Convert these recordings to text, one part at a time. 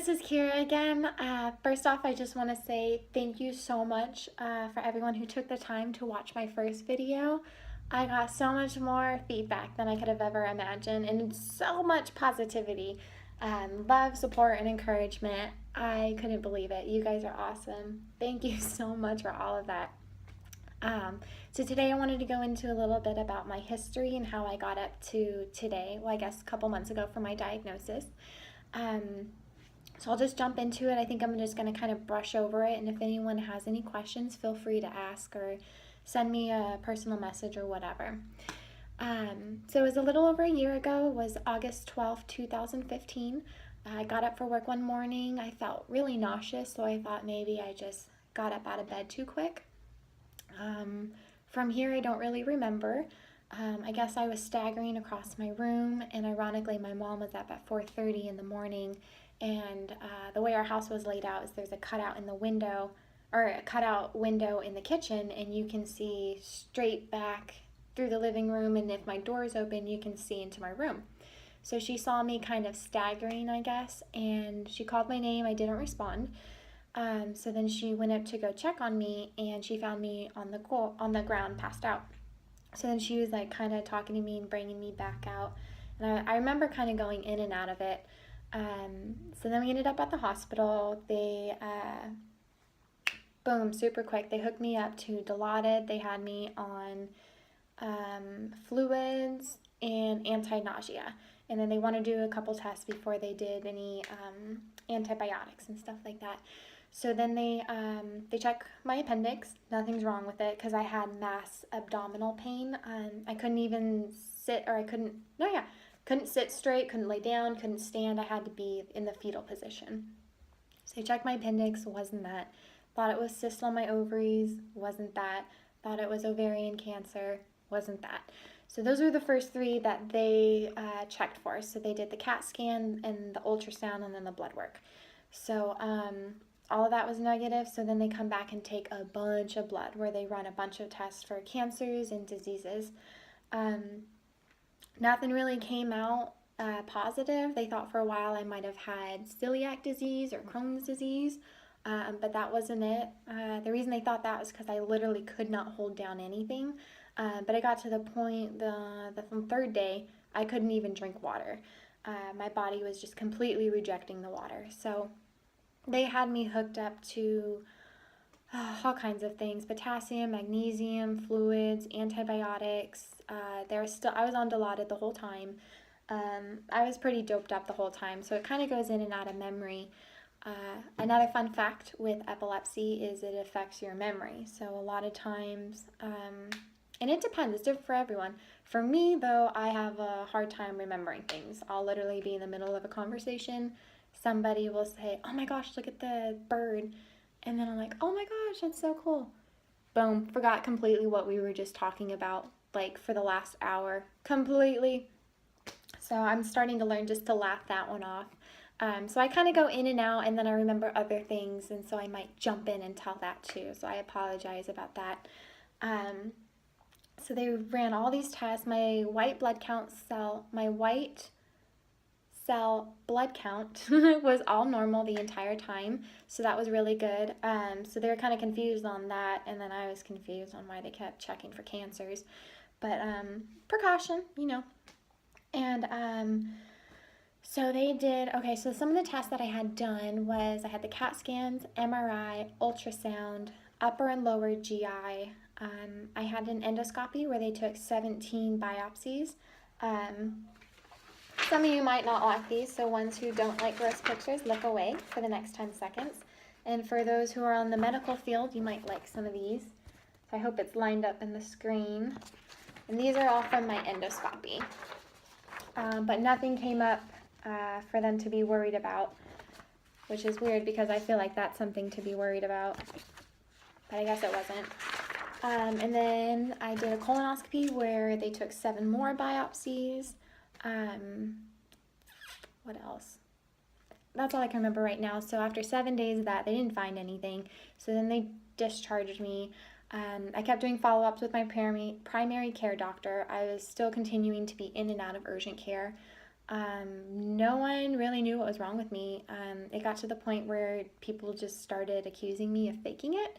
this is Keara again. First off, I just want to say thank you so much for everyone who took the time to watch my first video. I got so much more feedback than I could have ever imagined, and so much positivity, love, support, and encouragement. I couldn't believe it. You guys are awesome. Thank you so much for all of that. So today I wanted to go into a little bit about my history and how I got up to today, well, I guess a couple months ago for my diagnosis. So I'll just jump into it. I think I'm just going to kind of brush over it, and if anyone has any questions, feel free to ask or send me a personal message or whatever. So it was a little over a year ago. It was August 12th, 2015. I got up for work one morning. I felt really nauseous, so I thought maybe I just got up out of bed too quick. From here, I don't really remember. I guess I was staggering across my room, and ironically, my mom was up at 4:30 in the morning, and the way our house was laid out is there's a cutout in the window, or a cutout window in the kitchen, and you can see straight back through the living room, and if my door is open, you can see into my room. So she saw me kind of staggering, I guess, and she called my name. I didn't respond. So then she went up to go check on me, and she found me on the ground, passed out. So then she was like kind of talking to me and bringing me back out, and I remember kind of going in and out of it. So then we ended up at the hospital. They, boom, super quick, they hooked me up to Dilaudid. They had me on fluids and anti-nausea, and then they want to do a couple tests before they did any antibiotics and stuff like that. So then they check my appendix. Nothing's wrong with it because I had mass abdominal pain. I couldn't even sit, or couldn't sit straight, couldn't lay down, couldn't stand. I had to be in the fetal position. So they checked my appendix. Wasn't that. Thought it was cyst on my ovaries. Wasn't that. Thought it was ovarian cancer. Wasn't that. So those were the first three that they checked for. So they did the CAT scan and the ultrasound and then the blood work. So all of that was negative. So then they come back and take a bunch of blood where they run a bunch of tests for cancers and diseases. Nothing really came out positive. They thought for a while I might have had celiac disease or Crohn's disease, but that wasn't it. The reason they thought that was because I literally could not hold down anything. But I got to the point, the third day, I couldn't even drink water. My body was just completely rejecting the water. So they had me hooked up to all kinds of things: potassium, magnesium, fluids, antibiotics. I was on Dilaudid the whole time. I was pretty doped up the whole time, so it kind of goes in and out of memory. Another fun fact with epilepsy is it affects your memory. So a lot of times, and it depends, it's different for everyone. For me, though, I have a hard time remembering things. I'll literally be in the middle of a conversation. Somebody will say, "Oh my gosh, look at the bird." And then I'm like, "Oh my gosh, that's so cool." Boom, forgot completely what we were just talking about, like for the last hour. Completely. So I'm starting to learn just to laugh that one off. So I kind of go in and out, and then I remember other things, and so I might jump in and tell that too. So I apologize about that. So they ran all these tests. My white cell blood count was all normal the entire time, so that was really good. So they were kind of confused on that, and then I was confused on why they kept checking for cancers, but precaution, you know. And so they did, okay, so some of the tests that I had done was I had the CAT scans, MRI, ultrasound, upper and lower GI. I had an endoscopy where they took 17 biopsies. Some of you might not like these, so ones who don't like gross pictures, look away for the next 10 seconds. And for those who are on the medical field, you might like some of these. So I hope it's lined up in the screen. And these are all from my endoscopy. But nothing came up for them to be worried about, which is weird because I feel like that's something to be worried about. But I guess it wasn't. And then I did a colonoscopy where they took 7 more biopsies. What else? That's all I can remember right now. So after 7 days of that, they didn't find anything. So then they discharged me. I kept doing follow-ups with my primary care doctor. I was still continuing to be in and out of urgent care. No one really knew what was wrong with me. It got to the point where people just started accusing me of faking it.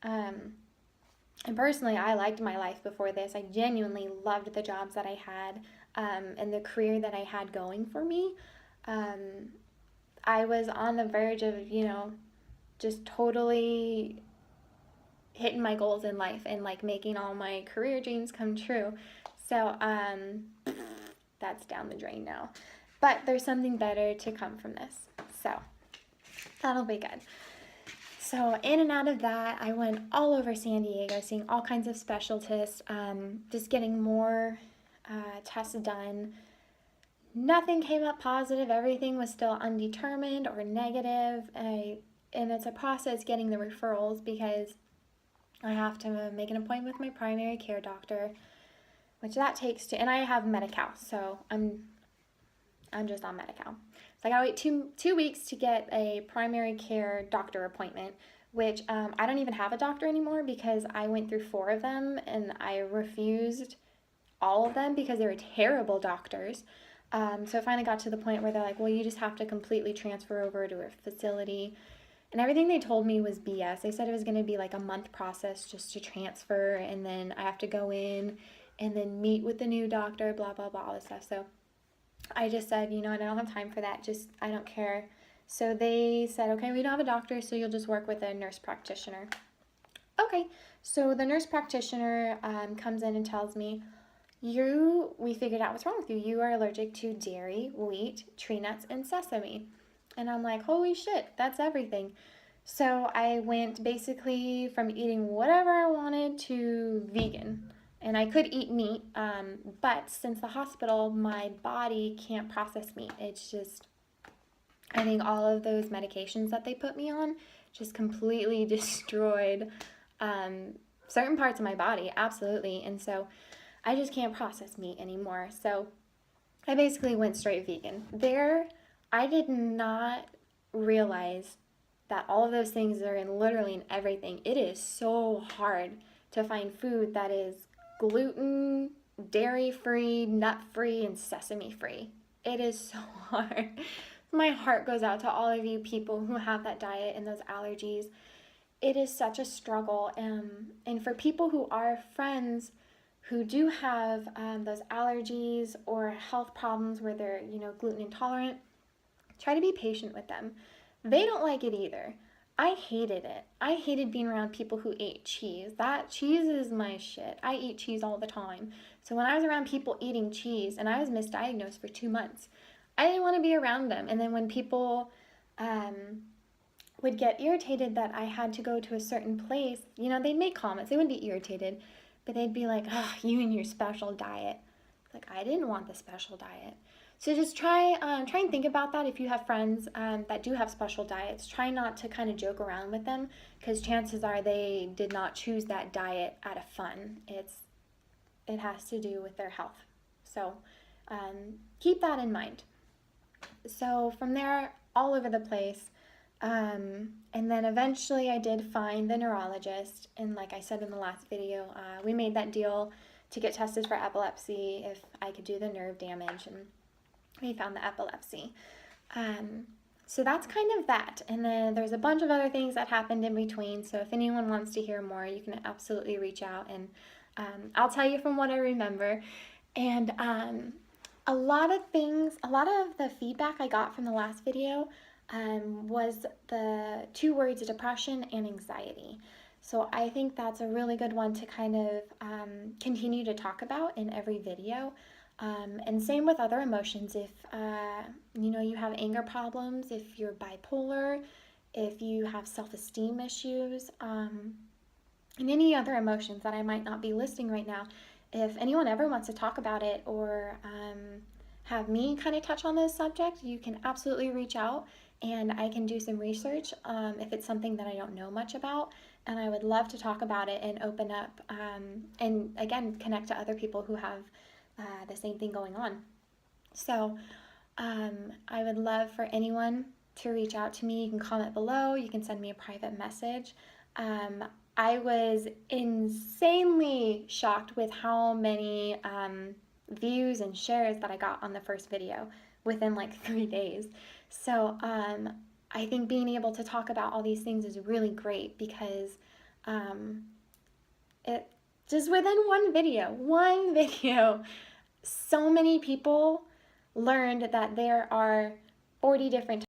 And personally, I liked my life before this. I genuinely loved the jobs that I had, and the career that I had going for me. Um, I was on the verge of, just totally hitting my goals in life and like making all my career dreams come true. So that's down the drain now. But there's something better to come from this. So that'll be good. So in and out of that, I went all over San Diego, seeing all kinds of specialists, just getting more tests done. Nothing came up positive. Everything was still undetermined or negative. And it's a process getting the referrals because I have to make an appointment with my primary care doctor, which that takes and I have Medi-Cal, so I'm just on Medi-Cal. So I gotta wait two weeks to get a primary care doctor appointment, which I don't even have a doctor anymore because I went through 4 of them and I refused all of them because they were terrible doctors. So it finally got to the point where they're like, well, you just have to completely transfer over to a facility. And everything they told me was BS. They said it was going to be like a month process just to transfer, and then I have to go in and then meet with the new doctor, blah, blah, blah, all this stuff. So I just said, I don't have time for that. I don't care. So they said, okay, we don't have a doctor, so you'll just work with a nurse practitioner. Okay, so the nurse practitioner comes in and tells me, we figured out what's wrong with you. You are allergic to dairy, wheat, tree nuts, and sesame. And I'm like, holy shit, that's everything. So I went basically from eating whatever I wanted to vegan. And I could eat meat, but since the hospital, my body can't process meat. It's just, I think all of those medications that they put me on just completely destroyed certain parts of my body, absolutely. And so I just can't process meat anymore. So I basically went straight vegan. I did not realize that all of those things are literally in everything. It is so hard to find food that is gluten, dairy-free, nut-free, and sesame-free. It is so hard. My heart goes out to all of you people who have that diet and those allergies. It is such a struggle. And for people who are friends who do have those allergies or health problems where they're, gluten intolerant, try to be patient with them. They don't like it either. I hated it. I hated being around people who ate cheese. That cheese is my shit. I eat cheese all the time. So when I was around people eating cheese, and I was misdiagnosed for 2 months, I didn't want to be around them. And then when people would get irritated that I had to go to a certain place, they'd make comments. They wouldn't be irritated, but they'd be like, you and your special diet. Like, I didn't want the special diet. So just try and think about that. If you have friends that do have special diets, try not to kind of joke around with them, because chances are they did not choose that diet out of fun. It has to do with their health. So keep that in mind. So from there, all over the place. And then eventually I did find the neurologist. And like I said in the last video, we made that deal to get tested for epilepsy if I could do the nerve damage. And we found the epilepsy. So that's kind of that. And then there's a bunch of other things that happened in between. So if anyone wants to hear more, you can absolutely reach out, and I'll tell you from what I remember. And a lot of the feedback I got from the last video was the 2 words, depression and anxiety. So I think that's a really good one to kind of continue to talk about in every video. And same with other emotions. If you have anger problems, if you're bipolar, if you have self-esteem issues, and any other emotions that I might not be listing right now, if anyone ever wants to talk about it or have me kind of touch on this subject, you can absolutely reach out and I can do some research if it's something that I don't know much about. And I would love to talk about it and open up and again connect to other people who have the same thing going on. So I would love for anyone to reach out to me. You can comment below. You can send me a private message. I was insanely shocked with how many views and shares that I got on the first video, within like 3 days. So I think being able to talk about all these things is really great because it just within one video, so many people learned that there are 40 different